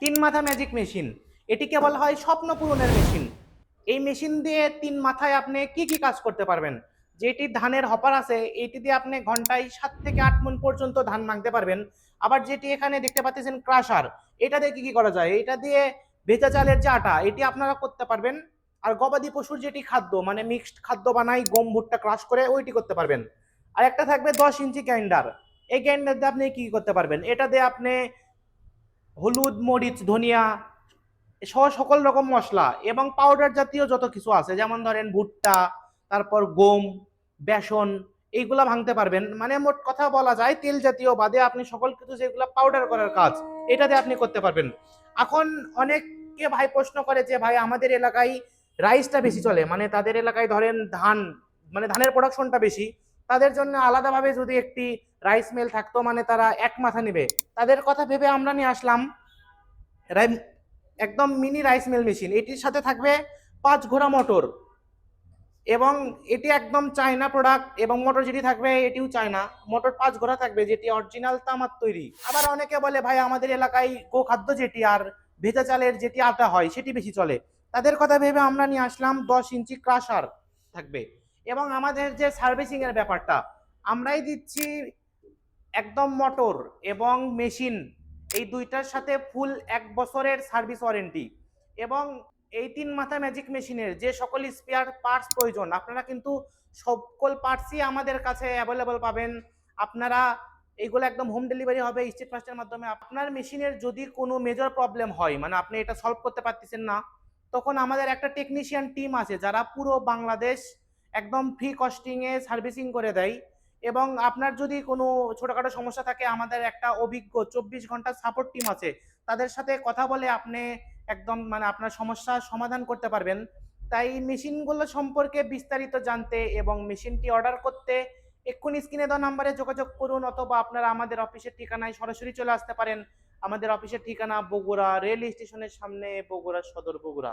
তিন মাথা magic machine, এটিকে বলা হয় স্বপ্ন পূরণের মেশিন। এই মেশিন দিয়ে তিন মাথায় আপনি কি কি কাজ করতে পারবেন? যেটি ধানের হপার আছে এটি দিয়ে আপনি ঘন্টায় 7 থেকে 8 মণ পর্যন্ত ধান ভাঙতে পারবেন। আবার যেটি এখানে দেখতে পাচ্ছেন ক্রাশার, এটা দিয়ে কি কি করা যায়? এটা দিয়ে ভেজা চালের যে আটা এটি আপনারা করতে পারবেন। আর গবাদি পশুর যেটি খাদ্য মানে মিক্সড খাদ্য বানাই গম ভুট্টা ক্রাশ করে ওইটি করতে পারবেন। আর একটা থাকবে 10 ইঞ্চি গ্রাইন্ডার। এই গ্রাইন্ডার দিয়ে আপনি কি করতে পারবেন? এটা দিয়ে আপনি হলুদ মরিচ ধনিয়া সহ সকল রকম মশলা এবং পাউডার জাতীয় যত কিছু আছে যেমন ধরেন ভুট্টা, তারপর গম, বেসন, এইগুলা ভাঙতে পারবেন। মানে মোট কথা বলা যায় তেল জাতীয় বাদে আপনি সকল কিছু যেগুলো পাউডার করার কাজ এটাতে আপনি করতে পারবেন। এখন অনেকে ভাই প্রশ্ন করে যে ভাই আমাদের এলাকায় রাইসটা বেশি চলে, মানে তাদের এলাকায় ধরেন ধান মানে ধানের প্রোডাকশনটা বেশি, তাদের জন্য আলাদাভাবে যদি একটি রাইস মিল থাকতো মানে তারা এক মাথা নেবে। তাদের কথা ভেবে আমরা নিয়ে আসলাম একদম মিনি রাইস মিল মেশিন। এটির সাথে থাকবে 5 ঘোড়া মোটর এবং এটি একদম চায়না প্রোডাক্ট এবং মোটর যেটি থাকবে এটিও চায়না মোটর। 5 ঘোড়া থাকবে যেটি অরিজিনাল তামার তৈরি। আবার অনেকে বলে ভাই আমাদের এলাকায় গোখাদ্য যেটি আর ভেজা চালের যেটি আটা হয় সেটি বেশি চলে, তাদের কথা ভেবে আমরা নিয়ে আসলাম 10 ইঞ্চি ক্রাশার থাকবে। এবং আমাদের যে সার্ভিসিং এর ব্যাপারটা আমরাই দিচ্ছি একদম মোটর এবং মেশিন এই দুইটার সাথে ফুল 1 বছরের সার্ভিস ওয়ারেন্টি। এবং এই তিন মাথা ম্যাজিক মেশিনের যে সকল স্পেয়ার পার্টস প্রয়োজন আপনারা কিন্তু সকল পার্টসই আমাদের কাছে অ্যাভেলেবল পাবেন। আপনারা এইগুলো একদম হোম ডেলিভারি হবে স্টেট ফাস্টের মাধ্যমে। আপনার মেশিনের যদি কোনো মেজর প্রবলেম হয় মানে আপনি এটা সলভ করতে পারতেছেন না, তখন আমাদের একটা টেকনিশিয়ান টিম আছে যারা পুরো বাংলাদেশ একদম ফ্রি কস্টিংয়ে সার্ভিসিং করে দেয়। এবং আপনার যদি কোনো ছোটখাটো সমস্যা থাকে আমাদের একটা অভিজ্ঞ 24 ঘন্টা সাপোর্ট টিম আছে, তাদের সাথে কথা বলে আপনি একদম মানে আপনার সমস্যার সমাধান করতে পারবেন। তাই মেশিনগুলো সম্পর্কে বিস্তারিত জানতে এবং মেশিনটি অর্ডার করতে এক্ষুনি স্ক্রিনে দেওয়া নাম্বারে যোগাযোগ করুন অথবা আপনারা আমাদের অফিসের ঠিকানায় সরাসরি চলে আসতে পারেন। আমাদের অফিসের ঠিকানা বগুড়া রেল স্টেশনের সামনে, বগুড়া সদর, বগুড়া।